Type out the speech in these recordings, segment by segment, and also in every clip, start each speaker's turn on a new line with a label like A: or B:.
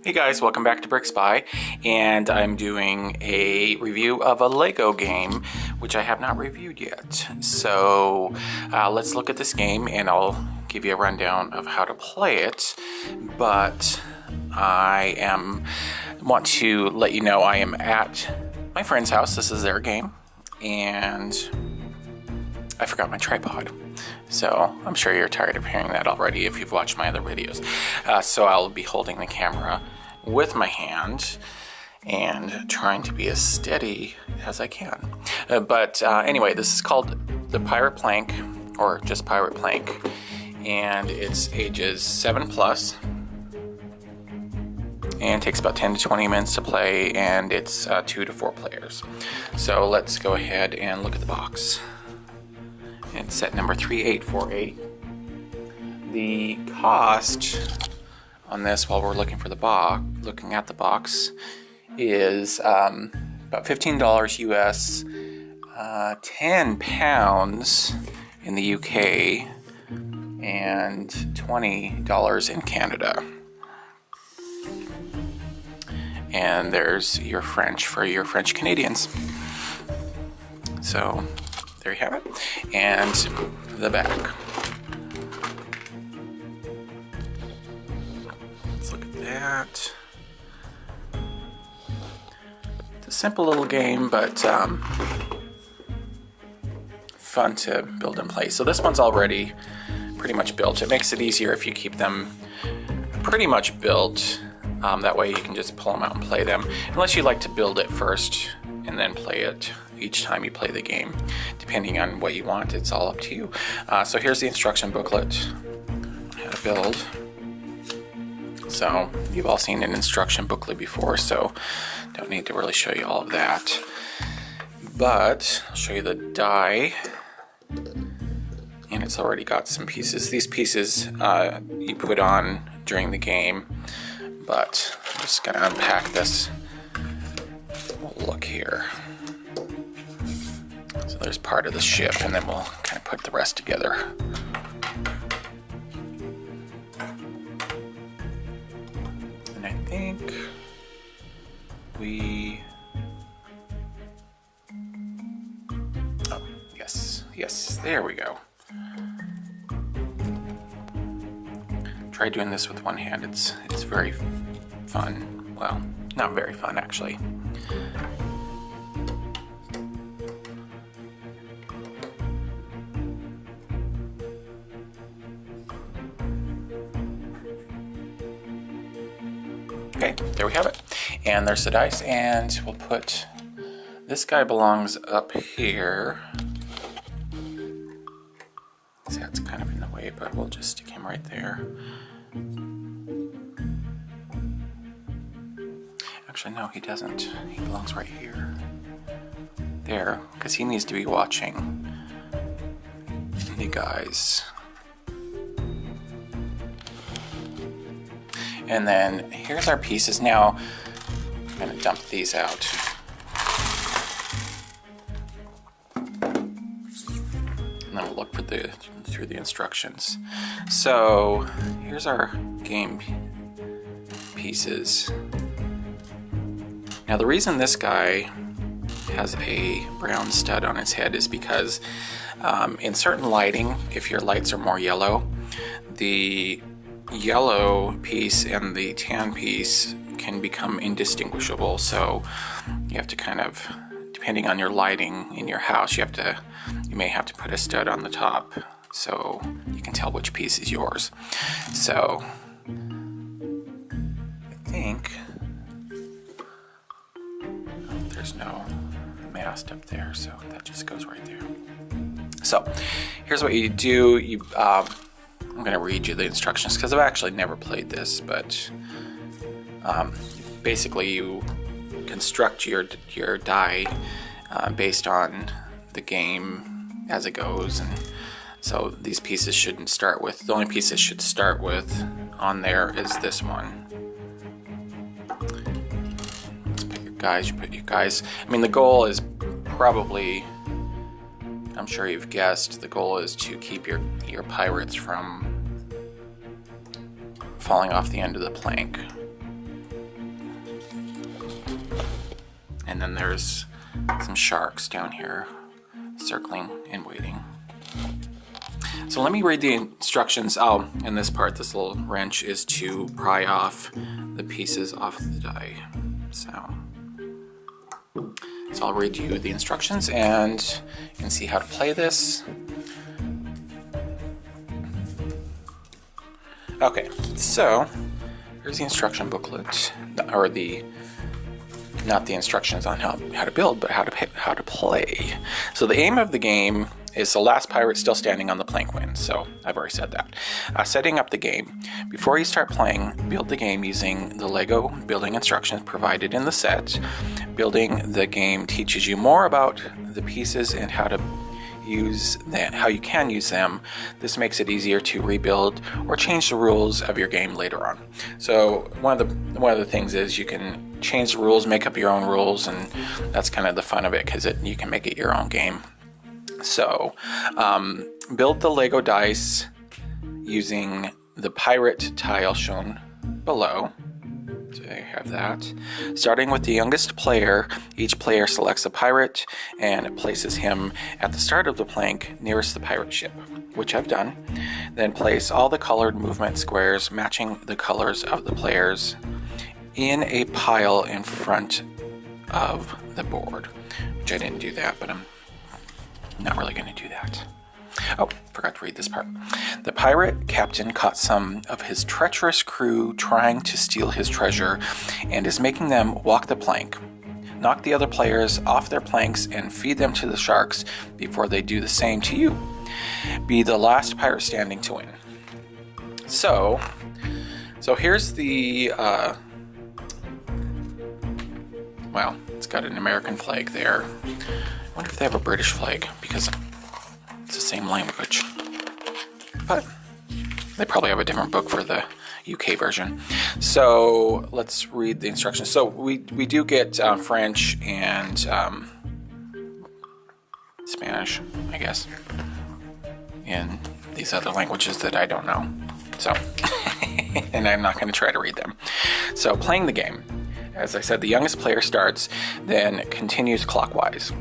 A: Hey guys, welcome back to BrickSpy, and I'm doing a review of a Lego game, which I have not reviewed yet. So let's look at this game, and I'll give you a rundown of how to play it. But want to let you know I am at my friend's house. This is their game, and I forgot my tripod. So I'm sure you're tired of hearing that already if you've watched my other videos. So I'll be holding the camera with my hand and trying to be as steady as I can. Anyway, this is called the Pirate Plank, or just Pirate Plank, and it's ages 7+, and takes about 10 to 20 minutes to play, and it's 2 to 4 players. So let's go ahead and look at the box. It's set number 3848. The cost on this, while we're looking at the box, is about $15 US, 10 pounds in the UK, and $20 in Canada. And there's your French for your French Canadians. So there you have it, and the back. Let's look at that. It's a simple little game, but fun to build and play. So this one's already pretty much built. It makes it easier if you keep them pretty much built. That way you can just pull them out and play them, unless you like to build it first and then play it each time you play the game. Depending on what you want, it's all up to you. So here's the instruction booklet, how to build. So you've all seen an instruction booklet before, so don't need to really show you all of that. But I'll show you the die, and it's already got some pieces. These pieces you put on during the game, but I'm just gonna unpack this. We'll look here. So there's part of the ship, and then we'll kind of put the rest together. And I think oh, yes, there we go. Try doing this with one hand. It's very fun. Well, not very fun actually. Okay, there we have it. And there's the dice, and we'll put, this guy belongs up here. See, that's kind of in the way, but we'll just stick him right there. Actually, no, he doesn't. He belongs right here. There, because he needs to be watching the guys. And then here's our pieces. Now I'm going to dump these out. And then we'll look for through the instructions. So here's our game pieces. Now the reason this guy has a brown stud on his head is because in certain lighting, if your lights are more yellow, the yellow piece and the tan piece can become indistinguishable. So you have to kind of, depending on your lighting in your house, you may have to put a stud on the top so you can tell which piece is yours. So I think there's no mast up there, so that just goes right there. So here's what you do. I'm going to read you the instructions because I've actually never played this, but basically you construct your die based on the game as it goes, and so these pieces shouldn't start with, the only piece it should start with on there is this one. Let's put your guys. I mean, the goal is probably, I'm sure you've guessed, the goal is to keep your pirates from falling off the end of the plank. And then there's some sharks down here circling and waiting. So let me read the instructions. Oh, in this part, this little wrench is to pry off the pieces off the die. So I'll read you the instructions and you can see how to play this. Okay, so here's the instruction booklet, or not the instructions on how to build, but how to play. So the aim of the game is the last pirate still standing on the plank wins. So I've already said that. Setting up the game. Before you start playing, build the game using the Lego building instructions provided in the set. Building the game teaches you more about the pieces and how you can use them. This makes it easier to rebuild or change the rules of your game later on. So one of the things is you can change the rules, make up your own rules, and that's kind of the fun of it, because you can make it your own game. So build the Lego dice using the pirate tile shown below. So I have that. Starting with the youngest player, each player selects a pirate and places him at the start of the plank nearest the pirate ship, which I've done. Then place all the colored movement squares matching the colors of the players in a pile in front of the board, which I didn't do that, but I'm not really going to do that. Oh, forgot to read this part. The pirate captain caught some of his treacherous crew trying to steal his treasure and is making them walk the plank. Knock the other players off their planks and feed them to the sharks before they do the same to you. Be the last pirate standing to win. So here's the, well, it's got an American flag there. I wonder if they have a British flag, because it's the same language. But they probably have a different book for the UK version. So let's read the instructions. So we do get French and Spanish, I guess, in these other languages that I don't know. So, and I'm not going to try to read them. So playing the game. As I said, the youngest player starts, then continues clockwise.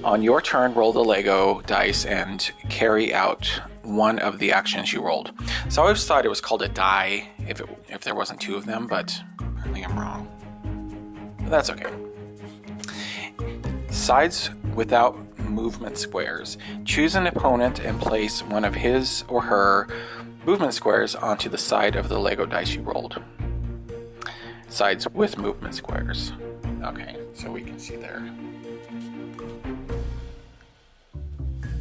A: On your turn, roll the Lego dice and carry out one of the actions you rolled. So I always thought it was called a die if there wasn't two of them, but apparently I'm wrong. But that's okay. Sides without movement squares. Choose an opponent and place one of his or her movement squares onto the side of the Lego dice you rolled. Sides with movement squares. Okay, so we can see there.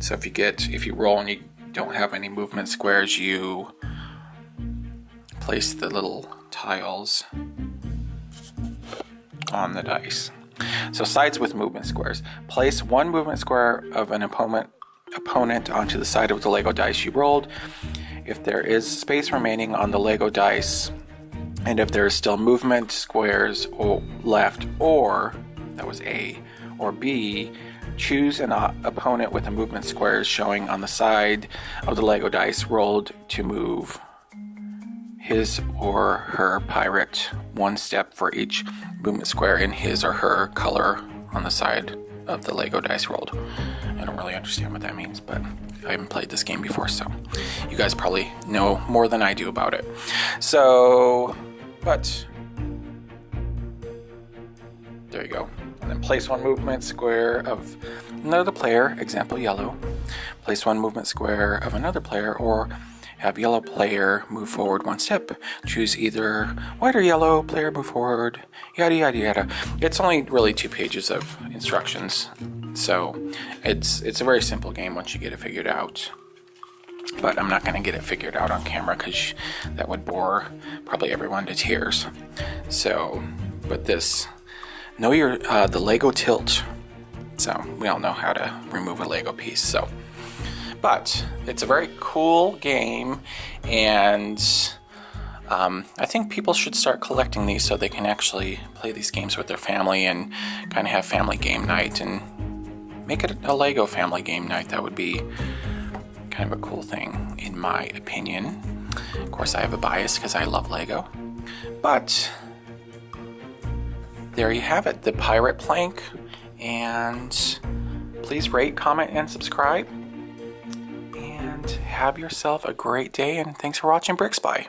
A: So if you roll and you don't have any movement squares, you place the little tiles on the dice. So sides with movement squares. Place one movement square of an opponent onto the side of the Lego dice you rolled. If there is space remaining on the Lego dice, and if there is still movement squares left, or, that was A, or B, choose an opponent with the movement squares showing on the side of the Lego dice rolled to move his or her pirate one step for each movement square in his or her color on the side of the Lego dice rolled. I don't really understand what that means, but I haven't played this game before, so you guys probably know more than I do about it. So, but there you go. And then place one movement square of another player, example yellow. Place one movement square of another player, or have yellow player move forward one step. Choose either white or yellow player move forward, yada yada yada. It's only really 2 pages of instructions, so it's a very simple game once you get it figured out. But I'm not going to get it figured out on camera because that would bore probably everyone to tears. So, but this, know the Lego tilt. So we all know how to remove a Lego piece. So, but it's a very cool game, and I think people should start collecting these so they can actually play these games with their family and kind of have family game night and make it a Lego family game night. That would be kind of a cool thing, in my opinion. Of course, I have a bias because I love Lego, but there you have it, the pirate plank. And please rate, comment, and subscribe. And have yourself a great day, and thanks for watching BrickSpy.